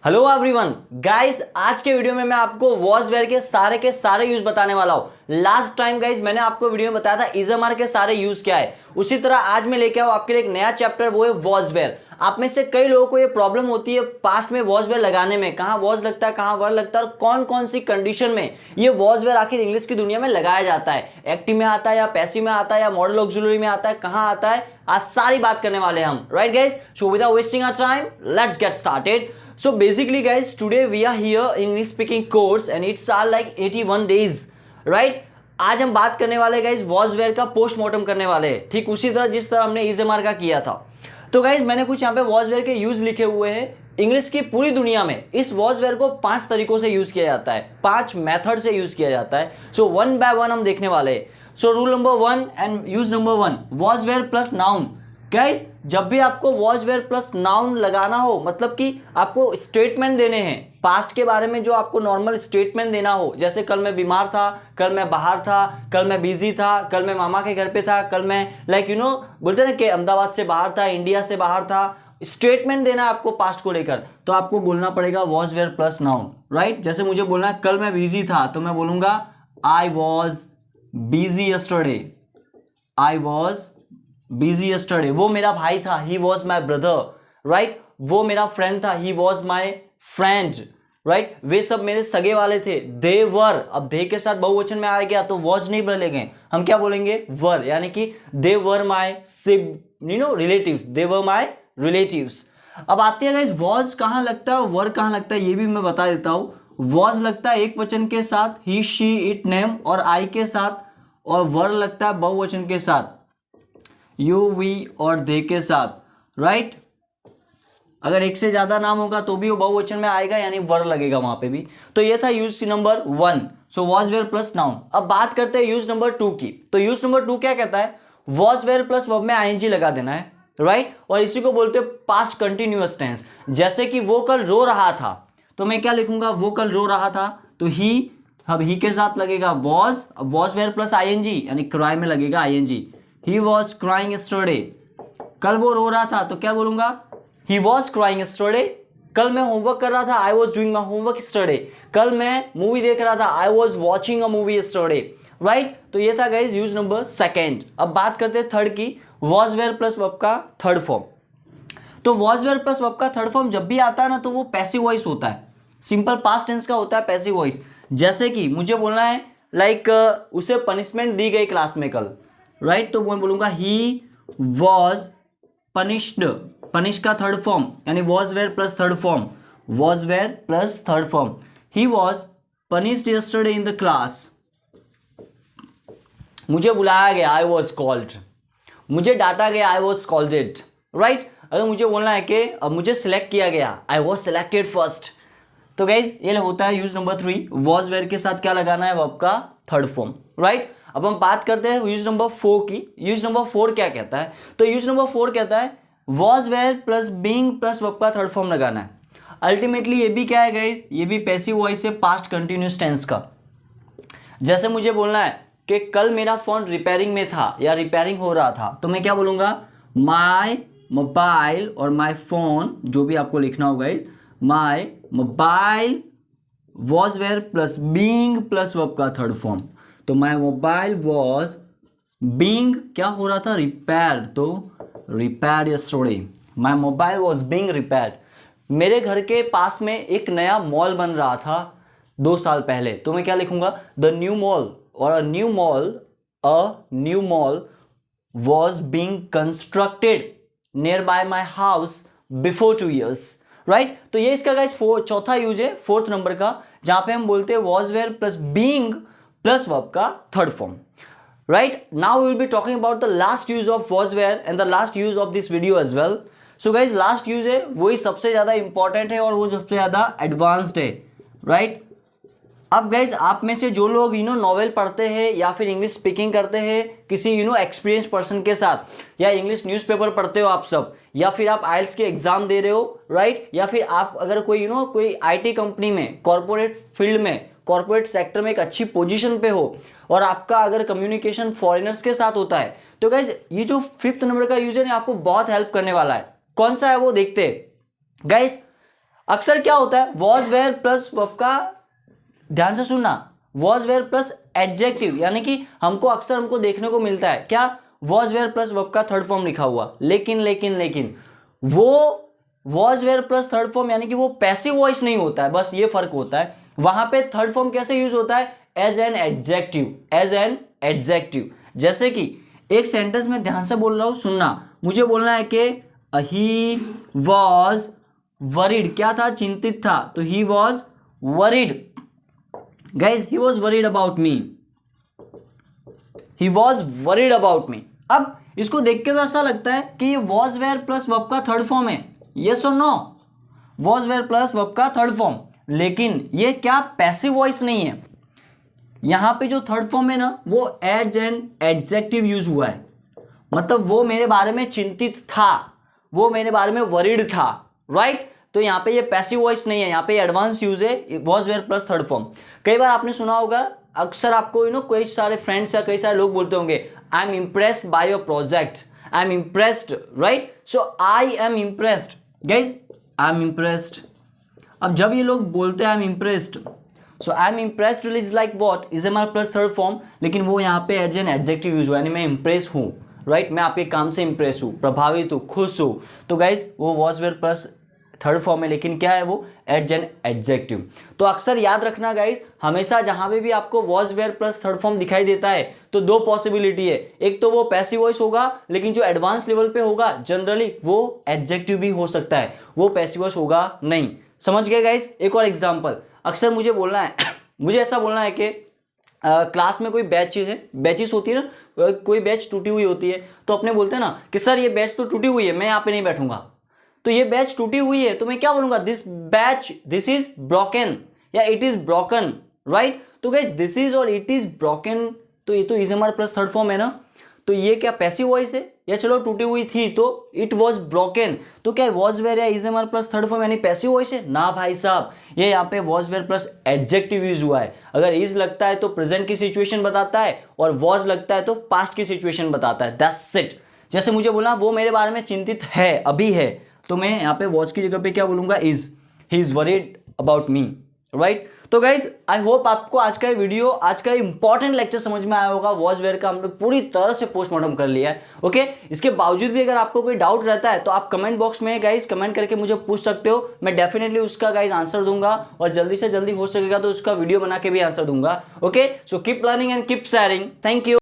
Hello everyone guys, आज के video में मैं आपको वॉजवेयर के सारे यूज बताने वाला हूं। लास्ट टाइम गाइस मैंने आपको वीडियो में बताया था इजएमआर के सारे यूज क्या है, उसी तरह आज मैं लेके आऊं आपके लिए एक नया चैप्टर, वो है वॉजवेयर। आप में से कई लोगों को ये प्रॉब्लम होती है पास्ट में वॉजवेयर लगाने में, कहाँ वॉज लगता है कहाँ वर लगता है और कौन कौन सी कंडीशन में ये वॉजवेयर आखिर इंग्लिश की दुनिया में लगाया जाता है। एक्टिव में आता है या पैसिव में आता है या मॉडल ऑक्सिलरी में आता है, कहाँ आता है, आज सारी बात करने वाले हैं हम। Right guys, so without wasting our time let's get started. So basically guys, today we are here in English speaking course and it's are like 81 days, right? आज हम बात करने वाले गाइज वॉजवेयर का पोस्टमार्टम करने वाले हैं, ठीक उसी तरह जिस तरह हमने इजएमआर का किया था। तो गाइज मैंने कुछ यहाँ पे वॉजवेयर के यूज लिखे हुए हैं। इंग्लिश की पूरी दुनिया में इस वॉजवेयर को 5 तरीकों से यूज किया जाता है, 5 मेथड से यूज किया जाता है। सो वन बाय वन हम देखने वाले हैं। So rule number 1 and use number 1, was were plus noun. Guys जब भी आपको वॉजवेयर प्लस नाउन लगाना हो, मतलब कि आपको स्टेटमेंट देने हैं पास्ट के बारे में, जो आपको नॉर्मल स्टेटमेंट देना हो, जैसे कल मैं बीमार था, कल मैं बाहर था, कल मैं बिजी था, कल मैं मामा के घर पे था, कल मैं बोलते ना कि अहमदाबाद से बाहर था, इंडिया से बाहर था, स्टेटमेंट देना है आपको पास्ट को लेकर, तो आपको बोलना पड़ेगा वॉजवेयर प्लस नाउन। राइट, जैसे मुझे बोलना है कल मैं बिजी था, तो मैं बोलूंगा I was busy yesterday, I was busy yesterday. वो मेरा भाई था, he was my brother. Right, वो मेरा फ्रेंड था, he was my friend. Right, वे सब मेरे सगे वाले थे, दे वर। अब दे के साथ बहुवचन में आ गया तो वॉज नहीं बोलेंगे, हम क्या बोलेंगे वर, यानी कि दे वर माई रिलेटिव्स, दे वर माई रिलेटिव्स। अब आते हैं गाइस, वॉज कहां लगता है, वर कहां लगता है, ये भी मैं बता देता हूं। वॉज लगता है एक वचन के साथ, ही शी इट नेम और आई के साथ, और वर लगता है बहुवचन के साथ, यू वी और दे के साथ। राइट, अगर एक से ज्यादा नाम होगा तो भी वो बहुवचन में आएगा, यानी वर लगेगा वहां पे भी। तो ये था यूज नंबर 1, सो वॉजवेयर प्लस नाउन। अब बात करते हैं यूज नंबर 2 की। तो यूज नंबर 2 क्या कहता है, वॉजवेयर प्लस वर्ब में आईएनजी लगा देना है। राइट, और इसी को बोलते हैं पास्ट कंटिन्यूअस टेंस। जैसे कि वो कल रो रहा था, तो मैं क्या लिखूंगा, वो कल रो रहा था, तो ही, अब ही के साथ लगेगा वॉज, अब वॉजवेयर प्लस आईएनजी यानी क्राई में लगेगा ING. He was crying yesterday, कल वो रो रहा था, तो क्या बोलूंगा, He was crying yesterday। कल मैं होमवर्क कर रहा था, I was doing my homework yesterday। कल मैं मूवी देख रहा था, I was watching a movie yesterday। Right, तो ये था गाइज यूज नंबर 2। अब बात करते हैं थर्ड की, वॉजवेयर प्लस वर्ब का थर्ड फॉर्म। तो वॉजवेयर प्लस वर्ब का थर्ड फॉर्म जब भी आता है ना, तो वो पैसिव वॉइस होता है, सिंपल पास्ट टेंस का होता है पैसिव वॉइस। जैसे कि मुझे बोलना है उसे पनिशमेंट दी गई क्लास में कल। राइट, तो मैं बोलूंगा ही वॉज पनिश्ड, पनिश का थर्ड फॉर्म यानी was were plus third form, was were plus third form. He was punished yesterday in the class, मुझे बुलाया गया, आई वॉज कॉल्ड, मुझे डांटा गया, आई वॉज स्कॉल्डेड। राइट, अगर मुझे बोलना है कि अब मुझे सिलेक्ट किया गया, आई वॉज सिलेक्टेड फर्स्ट। तो गाइज ये होता है यूज नंबर 3, वॉजवेयर के साथ क्या लगाना है, वर्ब का थर्ड फॉर्म। राइट, अब हम बात करते हैं यूज नंबर 4 की। यूज नंबर 4 क्या कहता है, तो यूज नंबर 4 कहता है वॉजवेयर प्लस बीइंग प्लस वर्ब का थर्ड फॉर्म लगाना है। अल्टीमेटली ये भी क्या है गाइस, ये भी पैसिव वॉइस है पास्ट कंटिन्यूअस टेंस का। जैसे मुझे बोलना है कि कल मेरा फोन रिपेयरिंग में था या रिपेयरिंग हो रहा था, तो मैं क्या बोलूंगा, माई मोबाइल और माई फोन, जो भी आपको लिखना होगा guys, my mobile was were plus being plus verb का थर्ड फॉर्म। तो माई मोबाइल वॉज बीइंग क्या हो रहा था, रिपेयर, तो repair yesterday, my mobile was being repair. मेरे घर के पास में एक नया मॉल बन रहा था 2 साल पहले, तो मैं क्या लिखूंगा, द न्यू मॉल और a new mall was being constructed near by my house before 2 years। Right, तो ये इसका गाइस चौथा यूज है 4th नंबर का, जहां पे हम बोलते हैं was were plus being plus verb का third form. Right, now we will be talking about the last use of was were and the last use of this video as well. So guys last use है वही सबसे ज्यादा important है और वो सबसे ज्यादा एडवांस्ड है। राइट, अब गाइज आप में से जो लोग नॉवेल पढ़ते हैं या फिर इंग्लिश स्पीकिंग करते हैं किसी एक्सपीरियंस पर्सन के साथ, या इंग्लिश न्यूज़पेपर पढ़ते हो आप सब, या फिर आप आइल्स के एग्जाम दे रहे हो, राइट, या फिर आप अगर कोई कोई आईटी कंपनी में, कॉर्पोरेट फील्ड में, कॉर्पोरेट सेक्टर में एक अच्छी पोजीशन पे हो और आपका अगर कम्युनिकेशन फॉरेनर्स के साथ होता है, तो गाइज ये जो 5th नंबर का यूज है आपको बहुत हेल्प करने वाला है। कौन सा है वो देखते हैं गाइज। अक्सर क्या होता है, वॉज वेयर प्लस वर्ब का, ध्यान से सुनना, वॉज वेयर प्लस एडजेक्टिव, यानी कि हमको देखने को मिलता है क्या, वॉज वेयर प्लस वर्ब का थर्ड फॉर्म लिखा हुआ, लेकिन वो was were plus third form यानी कि वो पैसिव वॉइस नहीं होता है, बस ये फर्क होता है। वहां पे थर्ड फॉर्म कैसे यूज होता है, एज एन एडजेक्टिव। जैसे कि एक सेंटेंस में ध्यान से बोल रहा हूं, सुनना, मुझे बोलना है कि ही वॉज वरीड, क्या था, चिंतित था, तो he was worried, guys he was worried about me, he was worried about me. अब इसको देख के तो ऐसा लगता है कि ये वॉज वेयर प्लस वर्ब का थर्ड फॉर्म है, यस और no, was were plus verb का थर्ड फॉर्म, लेकिन ये क्या पैसिव वॉइस नहीं है। यहां पे जो थर्ड फॉर्म है ना, वो एज एन एडजेक्टिव यूज हुआ है, मतलब वो मेरे बारे में चिंतित था, वो मेरे बारे में वरीड था, राइट। तो यहाँ पे ये पैसिव वॉइस नहीं है, यहाँ पे एडवांस यूज है was were plus third form. कई बार आपने सुना होगा, अक्सर आपको कई सारे फ्रेंड्स या कई सारे लोग बोलते होंगे, I am impressed by your project, I am impressed, right. So I am impressed, guys I am impressed. अब जब ये लोग बोलते हैं I am impressed, so I am impressed is like what, is हमारा प्लस थर्ड फॉर्म, लेकिन वो यहाँ पे एज एन एडजेक्टिव यूज हुआ, यानी मैं इम्प्रेस हूँ, राइट, मैं आपके काम से इम्प्रेस हूँ, प्रभावित हूँ, खुश हूँ। तो गाइज वो was were plus third form है, लेकिन क्या है वो, एज एन एडजेक्टिव। तो अक्सर याद रखना गाइज, हमेशा जहां पे भी आपको was were plus third form दिखाई देता है तो दो पॉसिबिलिटी है, एक तो वो पैसिव वॉइस होगा, लेकिन जो एडवांस लेवल पे होगा जनरली वो एडजेक्टिव भी हो सकता है, वो पैसिव वॉइस होगा नहीं। समझ गए गाइज। एक और एग्जाम्पल, अक्सर मुझे बोलना है मुझे ऐसा बोलना है कि क्लास में कोई बैचेस होती है ना, कोई बैच टूटी हुई होती है, तो अपने बोलते हैं ना कि सर ये बैच तो टूटी हुई है, मैं यहाँ पे नहीं बैठूंगा, तो ये बैच टूटी हुई है तो मैं क्या बोलूंगा, दिस इज ब्रोकन या इट इज ब्रोकन, राइट। तो गाइस दिस इज और इट इज ब्रोकन, तो ये तो इज हमारा प्लस थर्ड फॉर्म है ना, तो ये क्या पैसिव वॉइस है, या चलो टूटी हुई थी तो इट वॉज ब्रोकन, तो क्या वॉज वेयर या इज हमारा प्लस थर्ड फॉर्म यानी पैसिव वॉइस है ना भाई साहब, ये यहाँ पे was were plus adjective use हुआ है। अगर इज लगता है तो प्रेजेंट की सिचुएशन बताता है, और वॉज लगता है तो पास्ट की सिचुएशन बताता है, दैट्स इट। जैसे मुझे बोला वो मेरे बारे में चिंतित है, अभी है, तो मैं यहाँ पे वॉच की जगह पे क्या बोलूंगा, is, he is worried about me, right. तो गाइज आई होप आपको आज का वीडियो, आज का इंपॉर्टेंट लेक्चर समझ में आया होगा। वॉज वेयर का हमने पूरी तरह से पोस्टमार्टम कर लिया है, ओके। इसके बावजूद भी अगर आपको कोई डाउट रहता है तो आप कमेंट बॉक्स में गाइज कमेंट करके मुझे पूछ सकते हो, मैं डेफिनेटली उसका गाइज आंसर दूंगा, और जल्दी से जल्दी हो सकेगा तो उसका वीडियो बना के भी आंसर दूंगा, okay. So keep learning and keep sharing, thank you.